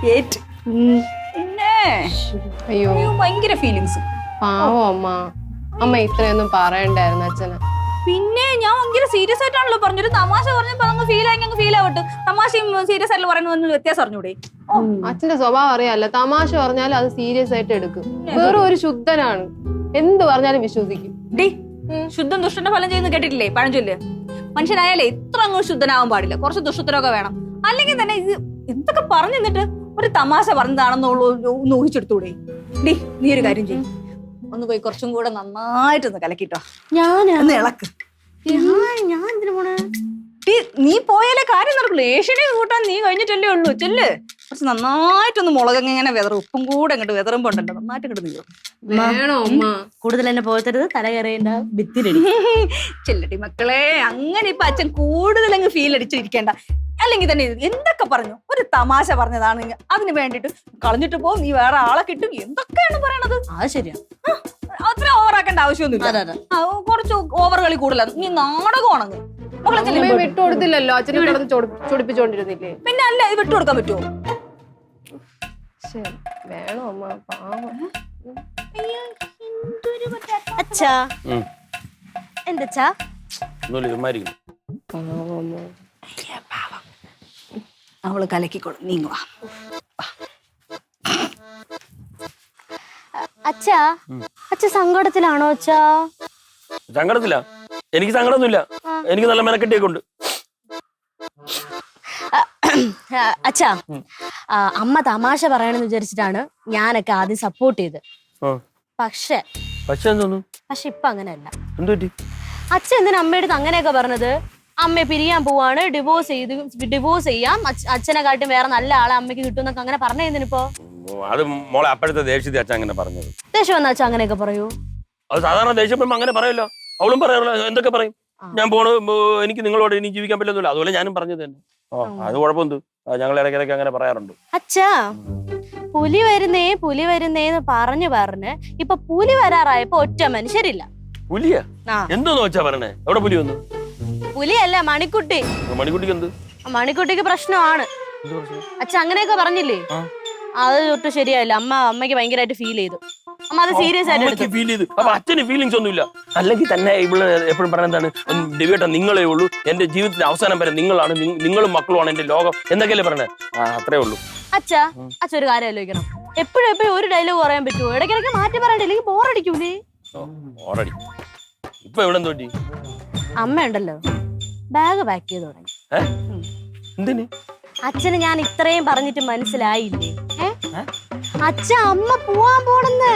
പിന്നെ അയ്യോ ഭയങ്കര ഫീലിങ്സ്. പാവം അമ്മ. അമ്മ ഇത്രയൊന്നും പറയണ്ടായിരുന്നു അച്ഛന്. പിന്നെ ഞാൻ ഭയങ്കര സീരിയസ് ആയിട്ടാണല്ലോ പറഞ്ഞൊരു തമാശ പറഞ്ഞപ്പോ അങ്ങ് ഫീൽ ആയി അങ്ങ് ഫീൽ ആവട്ടെ. തമാശയും സീരിയസ് ആയിട്ട് പറയുന്നതിന് വ്യത്യാസം അറിഞ്ഞൂടെ? അച്ഛന്റെ സ്വഭാവം അറിയാല്ല. തമാശ പറഞ്ഞാൽ അത് സീരിയസ് ആയിട്ട് എടുക്കും. വേറെ ഒരു ശുദ്ധനാണ്, എന്ത് പറഞ്ഞാലും വിശ്വസിക്കും. ഡി ശുദ്ധം ദുഷ്ടന്റെ ഫലം ചെയ്യുന്ന കേട്ടിട്ടില്ലേ പഴഞ്ചൊല്ല്? മനുഷ്യനായാലേ ഇത്ര അങ്ങ് ശുദ്ധനാവാൻ പാടില്ല, കുറച്ച് ദുഷ്ടത്തിനൊക്കെ വേണം. അല്ലെങ്കിൽ തന്നെ ഇത് എന്തൊക്കെ പറഞ്ഞു നിന്നിട്ട് ഒരു തമാശ പറഞ്ഞതാണെന്നുള്ളൂ ഊഹിച്ചെടുത്തൂടെ? ഡി നീ ഒരു കാര്യം ചെയ്യും, ഒന്ന് പോയി കുറച്ചും കൂടെ നന്നായിട്ടൊന്ന് കലക്കിട്ടോ. ഞാനൊന്ന് ഇളക്ക്. ഞാൻ എന്തിനു പോണേ? നീ പോയാലേ കാര്യം നടക്കുള്ളൂ. ഏഷ്യനെ കൂട്ടാൻ നീ കഴിഞ്ഞിട്ടല്ലേ ഉള്ളൂ. ചെല്ല്, കുറച്ച് നന്നായിട്ടൊന്ന് മുളകങ്ങ ഇങ്ങനെ വെതറും, ഉപ്പും കൂടെ അങ്ങോട്ട് വെതറുമ്പോ ഉണ്ടല്ലോ നന്നായിട്ട് ഇങ്ങോട്ട് നീരും. വേണോ അമ്മ? കൂടുതൽ എന്നെ പോയത്തരുത്, തല കയറിയ ഭിത്തിരടി. ചെല്ലടി മക്കളെ, അങ്ങനെ ഇപ്പൊ അച്ഛൻ കൂടുതൽ അങ്ങ് ഫീൽ അടിച്ചിരിക്കേണ്ട. അല്ലെങ്കിൽ തന്നെ എന്തൊക്കെ പറഞ്ഞു, ഒരു തമാശ പറഞ്ഞതാണ്, അതിന് വേണ്ടിട്ട് കളഞ്ഞിട്ട് പോകും, നീ വേറെ ആളെ കിട്ടും, എന്തൊക്കെയാണ് പറയണത്? അത് ശരിയാ, അത്ര ഓവറാക്കേണ്ട ആവശ്യമൊന്നുമില്ല. കുറച്ച് ഓവർ കളി കൂടുതലാണ്. നീ നാടകമാണെങ്കിൽ വിട്ടുകൊടുത്തില്ലല്ലോ, അച്ഛനെ കിടന്ന് ചൊടിപ്പിച്ചോണ്ടിരുന്നില്ലേ? പിന്നെ അല്ല, ഇത് വിട്ടുകൊടുക്കാൻ പറ്റുമോ? വേണോ അമ്മ? പാവം. അച്ഛാ എന്താ അവള് കലക്കിക്കോളും, നീങ്ങുവാ. അച്ഛാ, അച്ഛ സങ്കടത്തിലാണോ അച്ഛാ? സങ്കടത്തില്ല, എനിക്ക് സങ്കടമൊന്നുമില്ല, എനിക്ക് നല്ല മെനക്കെട്ടിയൊക്കെ ഉണ്ട്. അച്ഛാ, അമ്മ തമാശ പറയണെന്ന് വിചാരിച്ചിട്ടാണ് ഞാനൊക്കെ ആദ്യം സപ്പോർട്ട് ചെയ്ത്. പക്ഷെ ഇപ്പൊ അങ്ങനെയല്ല. അച്ഛൻ എന്തിനാ അമ്മയുടെ അടുത്ത് അങ്ങനെയൊക്കെ പറഞ്ഞത്? അമ്മയെ പിരിയാൻ പോവാണ്, ഡിവോഴ്സ് ചെയ്യാം, അച്ഛനെ കാട്ടും വേറെ നല്ല ആളെ അമ്മയ്ക്ക് കിട്ടുന്നൊക്കെ അങ്ങനെ പറഞ്ഞതിനിപ്പോ അത് മോളെ അപ്പോഴത്തെ ദേഷ്യത്തിൽ അച്ഛൻ അങ്ങനെ പറഞ്ഞത്. ദേഷ്യം വന്ന അച്ഛൻ അങ്ങനെയൊക്കെ പറയൂ? അത് സാധാരണ ദേഷ്യം അങ്ങനെ പറയല്ലോ, അവളും പറയാറില്ല. എന്തൊക്കെ പറയും, ഞാൻ പോണു, എനിക്ക് നിങ്ങളോട് ഇനി ജീവിക്കാൻ പറ്റുന്നില്ല, അതുപോലെ ഞാനും പറഞ്ഞത് തന്നെ. അത് കുഴപ്പമെന്ത്, ഞങ്ങൾ ഇടയ്ക്കിടയ്ക്ക് അങ്ങനെ പറയാറുണ്ട്. അച്ഛാ, പുലി വരുന്നേന്ന് പറഞ്ഞ് ഇപ്പൊ പുലി വരാറായപ്പോ ഒറ്റ മനുഷ്യരില്ല. പുലിയാ? എന്തോന്ന് വെച്ചാ പറഞ്ഞേ? എവിടെ പുലി വന്നു? പുലിയല്ല, മണിക്കുട്ടി. മണിക്കുട്ടിക്ക് എന്ത്? മണിക്കുട്ടിക്ക് പ്രശ്നമാണ്. അച്ഛ അങ്ങനെയൊക്കെ പറഞ്ഞില്ലേ, അത് തൊട്ട് ശരിയായില്ല. അമ്മയ്ക്ക് ഭയങ്കരമായിട്ട് ഫീൽ ചെയ്തു. അമ്മ അത് സീരിയസ് ആയിട്ട് ഫീൽ ചെയ്തു. അപ്പൊ അച്ഛന് ഫീലിങ്സ് ഒന്നുമില്ല. അല്ലെങ്കിൽ തന്നെ ഇവിടെ എപ്പോഴും പറയുന്നതാണ്, ദിവ്യേട്ട നിങ്ങളേ ഉള്ളൂ എന്റെ ജീവിതത്തിന്റെ അവസാനം വരെ, നിങ്ങളാണ്, നിങ്ങളും മക്കളുമാണ് എന്റെ ലോകം എന്നൊക്കെയല്ലേ പറഞ്ഞത്. അത്രേ ഉള്ളൂ. അച്ഛ ഒരു കാര്യം ആലോചിക്കണം, എപ്പോഴും ഒരു ഡയലോഗ് പറയാൻ പറ്റുമോ? ഇടയ്ക്കിടയ്ക്ക് മാറ്റി പറയണ്ടേ, അല്ലെങ്കിൽ ബോറടിക്കൂലേ? ബോറടി ഇപ്പൊ എവിടെ തോറ്റി? അമ്മ ഉണ്ടല്ലോ ബാഗ് പാക്ക് ചെയ്ത് തുടങ്ങി. എന്തിന്? അച്ഛന് ഞാൻ ഇത്രയും പറഞ്ഞിട്ട് മനസ്സിലായില്ലേ? അച്ഛ അമ്മ പോവാൻ പോണെന്ന്.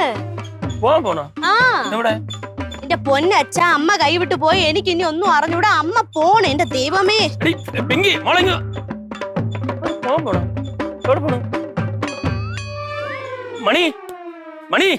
എന്റെ പൊന്നച്ഛ, അമ്മ കൈവിട്ട് പോയി, എനിക്ക് ഇനി ഒന്നും അറിഞ്ഞൂടാ. അമ്മ പോണേ, എന്റെ ദൈവമേ. മണി മണി